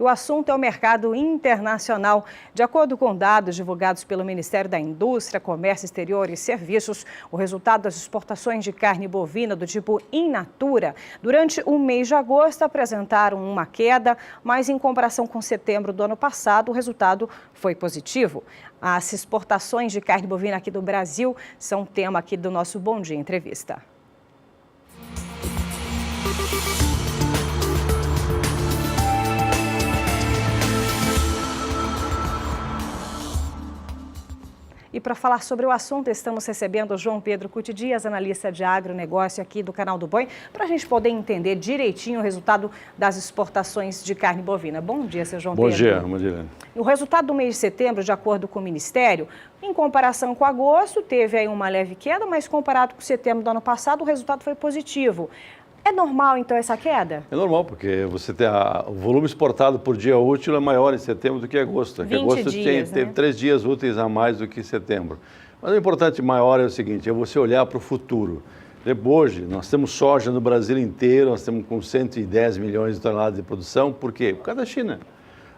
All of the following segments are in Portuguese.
O assunto é o mercado internacional. De acordo com dados divulgados pelo Ministério da Indústria, Comércio Exterior e Serviços, o resultado das exportações de carne bovina do tipo in natura durante o mês de agosto apresentaram uma queda, mas em comparação com setembro do ano passado, o resultado foi positivo. As exportações de carne bovina aqui do Brasil são tema aqui do nosso Bom Dia Entrevista. E para falar sobre o assunto, estamos recebendo o João Pedro Cuti Dias, analista de agronegócio aqui do Canal do Boi, para a gente poder entender direitinho o resultado das exportações de carne bovina. Bom dia, seu João Pedro. Bom dia. O resultado do mês de setembro, de acordo com o Ministério, em comparação com agosto, teve aí uma leve queda, mas comparado com setembro do ano passado, o resultado foi positivo. É normal, então, essa queda? É normal, porque você tem o volume exportado por dia útil é maior em setembro do que em agosto. 20 agosto dias, teve 3 dias úteis a mais do que setembro. Mas o importante maior é o seguinte, é você olhar para o futuro. Hoje, nós temos soja no Brasil inteiro, nós estamos com 110 milhões de toneladas de produção. Por quê? Por causa da China.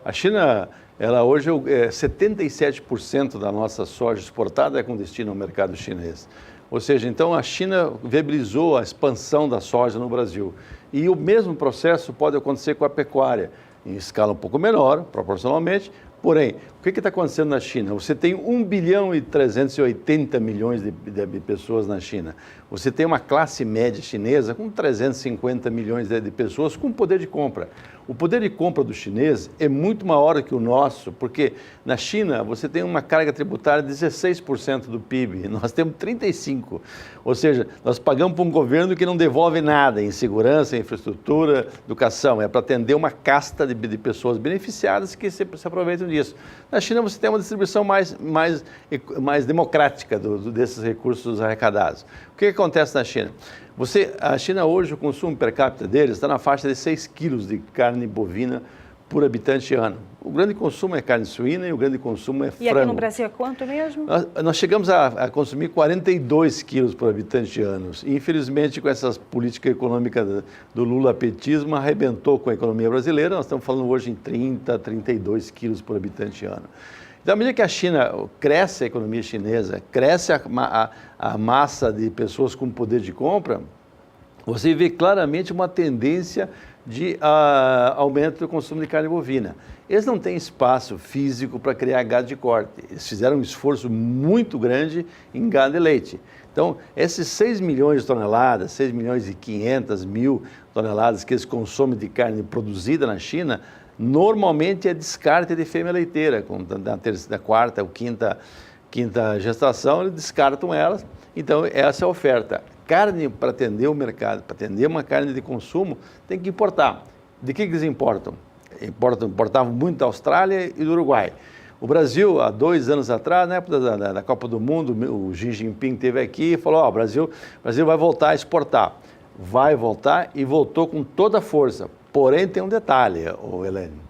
A China, ela hoje, 77% da nossa soja exportada é com destino ao mercado chinês. Ou seja, então a China viabilizou a expansão da soja no Brasil. E o mesmo processo pode acontecer com a pecuária, em escala um pouco menor, proporcionalmente. Porém, o que está acontecendo na China? Você tem 1 bilhão e 380 milhões de pessoas na China. Você tem uma classe média chinesa com 350 milhões de pessoas com poder de compra. O poder de compra do chinês é muito maior que o nosso, porque na China você tem uma carga tributária de 16% do PIB, nós temos 35%. Ou seja, nós pagamos para um governo que não devolve nada em segurança, infraestrutura, educação. É para atender uma casta de pessoas beneficiadas que se aproveitam disso. Na China você tem uma distribuição mais democrática desses recursos arrecadados. O que acontece na China? A China hoje, o consumo per capita deles está na faixa de 6 quilos de carne bovina por habitante ano. O grande consumo é carne suína e o grande consumo é frango. E aqui no Brasil é quanto mesmo? Nós chegamos a consumir 42 quilos por habitante ano. Infelizmente, com essa política econômica do lulapetismo, arrebentou com a economia brasileira. Nós estamos falando hoje em 30, 32 quilos por habitante ano. Então, à medida que a China cresce, a economia chinesa, cresce a massa de pessoas com poder de compra, você vê claramente uma tendência de aumento do consumo de carne bovina. Eles não têm espaço físico para criar gado de corte. Eles fizeram um esforço muito grande em gado de leite. Então, esses 6 milhões de toneladas, 6 milhões e 500 mil toneladas que eles consomem de carne produzida na China, normalmente é descarte de fêmea leiteira, na quarta ou quinta gestação, eles descartam elas. Então, essa é a oferta. Carne para atender o mercado, para atender uma carne de consumo, tem que importar. De que eles importam? Importavam muito da Austrália e do Uruguai. O Brasil, há 2 anos atrás, na época da Copa do Mundo, o Xi Jinping esteve aqui e falou, o Brasil vai voltar a exportar. Vai voltar e voltou com toda a força. Porém, tem um detalhe, Helene.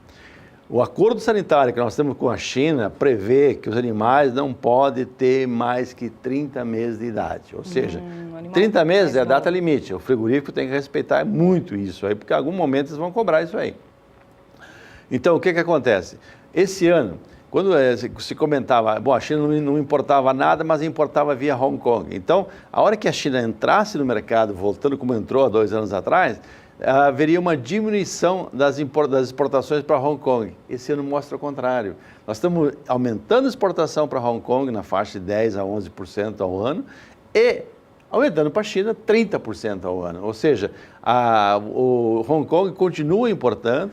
O acordo sanitário que nós temos com a China prevê que os animais não podem ter mais que 30 meses de idade. Ou seja, 30 meses é a data limite. O frigorífico tem que respeitar muito isso aí, porque em algum momento eles vão cobrar isso aí. Então, o que acontece? Esse ano, quando se comentava, a China não importava nada, mas importava via Hong Kong. Então, a hora que a China entrasse no mercado, voltando como entrou há 2 anos atrás, haveria uma diminuição das exportações para Hong Kong. Esse ano mostra o contrário. Nós estamos aumentando a exportação para Hong Kong na faixa de 10% a 11% ao ano e aumentando para a China 30% ao ano. Ou seja, o Hong Kong continua importando.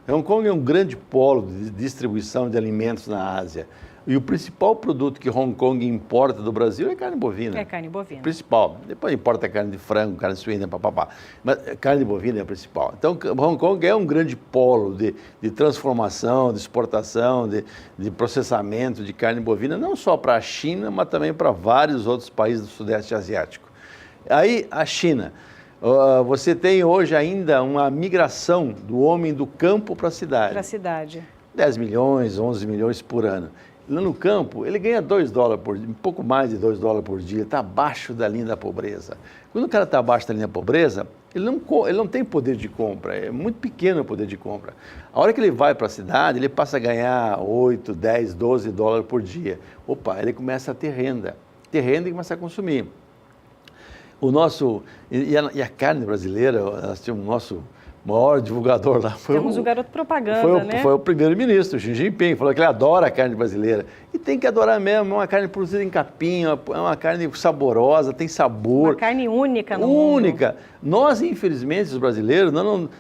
Hong Kong é um grande polo de distribuição de alimentos na Ásia. E o principal produto que Hong Kong importa do Brasil é carne bovina. É carne bovina. Principal. Depois importa carne de frango, carne suína, papapá. Mas carne bovina é a principal. Então, Hong Kong é um grande polo de transformação, de exportação, de processamento de carne bovina, não só para a China, mas também para vários outros países do Sudeste Asiático. Aí, a China. Você tem hoje ainda uma migração do homem do campo para a cidade. Para a cidade. 10 milhões, 11 milhões por ano. Lá no campo, ele ganha $2 por dia, um pouco mais de $2 por dia, está abaixo da linha da pobreza. Quando o cara está abaixo da linha da pobreza, ele não tem poder de compra, é muito pequeno o poder de compra. A hora que ele vai para a cidade, ele passa a ganhar 8, 10, 12 dólares por dia. Opa, ele começa a ter renda e começa a consumir. E a carne brasileira, nós tínhamos o nosso maior divulgador lá. Temos o garoto propaganda, né? Foi o primeiro-ministro, Xi Jinping, falou que ele adora a carne brasileira. E tem que adorar mesmo, é uma carne produzida em capim, é uma carne saborosa, tem sabor. Uma carne única no mundo. Única. Nós, infelizmente, os brasileiros,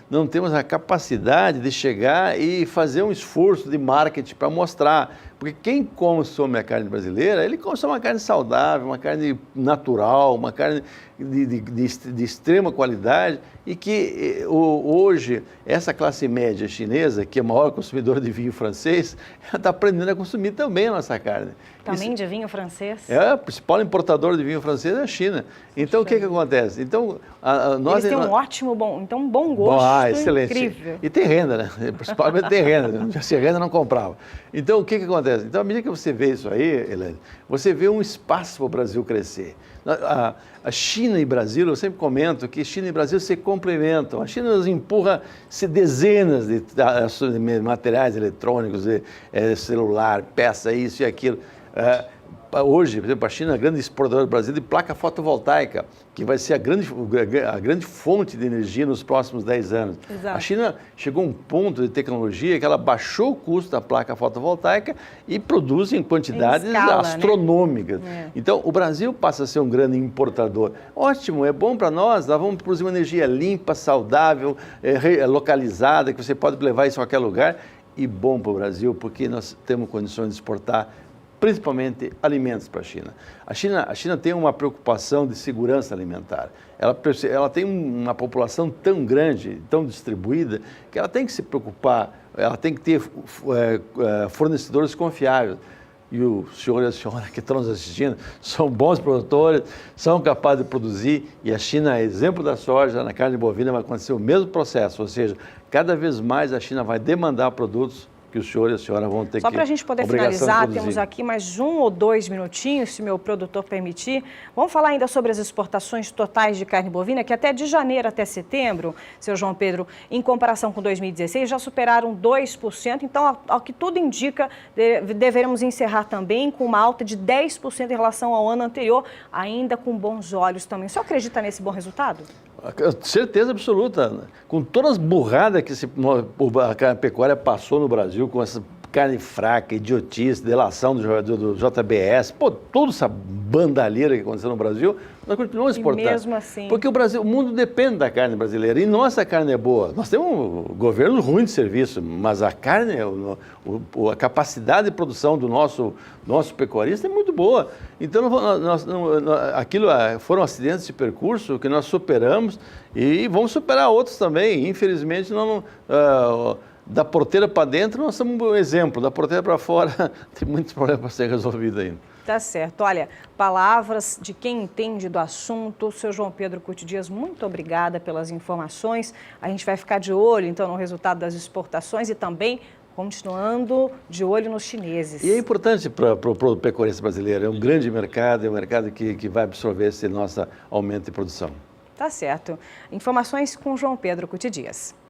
não temos a capacidade de chegar e fazer um esforço de marketing para mostrar. Porque quem consome a carne brasileira, ele consome uma carne saudável, uma carne natural, uma carne de extrema qualidade e que hoje essa classe média chinesa, que é a maior consumidora de vinho francês, ela está aprendendo a consumir também a nossa carne. Também de vinho francês? O principal importador de vinho francês é a China. Então, o que acontece? Então, eles têm um bom gosto, excelente. Incrível. E tem renda, né? Principalmente tem renda. Se renda, não comprava. Então, o que acontece? Então, à medida que você vê isso aí, Elaine, você vê um espaço para o Brasil crescer. A China e Brasil, eu sempre comento que China e Brasil se complementam. A China nos empurra dezenas de materiais eletrônicos, celular, peça, isso e aquilo. Hoje, por exemplo, a China é a grande exportadora do Brasil de placa fotovoltaica, que vai ser a grande fonte de energia nos próximos 10 anos. Exato. A China chegou a um ponto de tecnologia que ela baixou o custo da placa fotovoltaica e produz em quantidades astronômicas. Né? Então, o Brasil passa a ser um grande importador. Ótimo, é bom para nós vamos produzir uma energia limpa, saudável, localizada, que você pode levar isso a qualquer lugar. E bom para o Brasil, porque nós temos condições de exportar principalmente alimentos para a China. A China tem uma preocupação de segurança alimentar. Ela tem uma população tão grande, tão distribuída, que ela tem que se preocupar, ela tem que ter fornecedores confiáveis. E o senhor e a senhora que estão nos assistindo são bons produtores, são capazes de produzir, e a China é exemplo da soja, na carne bovina vai acontecer o mesmo processo, ou seja, cada vez mais a China vai demandar produtos que o senhor e a senhora vão ter que... Só para a gente poder finalizar, temos aqui mais 1 ou 2 minutinhos, se meu produtor permitir. Vamos falar ainda sobre as exportações totais de carne bovina, que até de janeiro até setembro, seu João Pedro, em comparação com 2016, já superaram 2%. Então, ao que tudo indica, deveremos encerrar também com uma alta de 10% em relação ao ano anterior, ainda com bons olhos também. Você acredita nesse bom resultado? Certeza absoluta. Com todas as burradas que a pecuária passou no Brasil, com essa carne fraca, idiotice, delação do JBS, toda essa bandalheira que aconteceu no Brasil, nós continuamos exportando. E mesmo assim... Porque o mundo depende da carne brasileira e nossa carne é boa. Nós temos um governo ruim de serviço, mas a carne, a capacidade de produção do nosso pecuarista é muito boa. Então, aquilo foram acidentes de percurso que nós superamos e vamos superar outros também. Infelizmente, da porteira para dentro, nós somos um exemplo. Da porteira para fora, tem muitos problemas para ser resolvidos ainda. Tá certo. Olha, palavras de quem entende do assunto. Seu João Pedro Couto Dias, muito obrigada pelas informações. A gente vai ficar de olho, então, no resultado das exportações e também continuando de olho nos chineses. E é importante para o pecuarista brasileiro. É um grande mercado, é um mercado que vai absorver esse nosso aumento de produção. Tá certo. Informações com João Pedro Couto Dias.